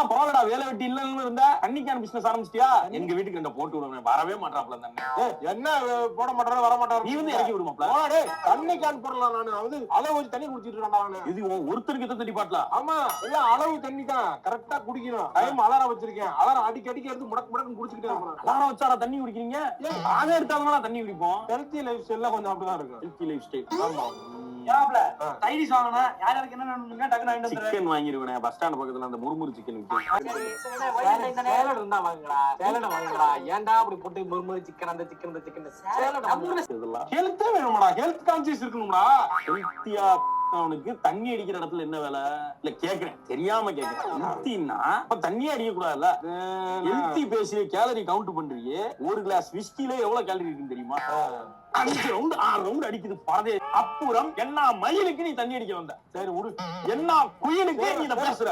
பரவாயில்லடா வேலை வெட்டி இல்லன்னு இருந்தா தண்ணிக்கான பிசினஸ் ஆரம்பிச்சிட்டியா? எங்க வீட்டுக்கு இந்த போட்டு விடுவேன், வரவே மாட்டாப்ல அந்த அண்ணன். என்ன போட மாட்டாரு வர மாட்டாரு, நீ வந்து இறக்கி விடுமாப்ல. தண்ணி கேன் போடலாம். நானு அளவு வச்சு தண்ணி குடிச்சிட்டு இருக்கேன். இது ஒருத்தருக்கு எத்தனை தண்ணி பாட்டலா? ஆமா, எல்லாம் அளவு தண்ணி தான், கரெக்டா குடிக்கணும். டைம் அலாரம் வச்சிருக்கேன், அலாரம் அடிக்கடிக்கு எடுத்து முடக்கு முடக்கு குடிச்சிட்டே இருக்கணும். அலாரம் வச்சாரா தண்ணி குடிக்கிறீங்க? அதை எடுத்தாலும் தண்ணி குடிப்போம். ஹெல்த்தி லைஃப் ஸ்டைல்ல கொஞ்சம் அப்படிதான் இருக்கும். Healthy life style. ஆமா. டைரிஸ் வாங்கணும். யார் யாருக்கு என்ன வேணும்ங்க டக்குனு வாங்கிட்டு வந்துடுறேன். சிக்கன் வாங்கிருவேன் பஸ் ஸ்டாண்ட் பக்கத்துல அந்த முறுமுறு சிக்கன் சேலட் இருந்தா வாங்குங்கடா, சேலட் வாங்குங்கடா. ஏன்டா அப்படி போட்டு முறுமுறு சிக்கன் அந்த சிக்கன் இந்த சிக்கன் சேலட் இதெல்லாம் ஹெல்த்தே வேணுமாடா, ஹெல்த் கான்சியஸ் இருக்கணும்டா. ஹெல்த்தியா அவனுக்கு தண்ணி அடிக்கிற இடத்துல என்ன வேலை? இல்ல கேக்குறேன், தெரியாம கேக்குறேன். ஹெல்த்தின்னா அப்ப தண்ணி அடிக்க கூடாதுல்ல? ஹெல்த்தி பேசி கேலரி கவுண்ட் பண்றியே. ஒரு கிளாஸ் விஸ்கில எவ்வளவு கேலரி இருக்குன்னு தெரியுமா? 5 ரவுண்ட் 6 ரவுண்ட் அடிக்குது பாதே. அப்புறம் என்ன மயிலுக்கு நீ தண்ணி அடிக்க வந்த? சரி விடு, என்ன குயிலுக்கு நீ இத பேசுற?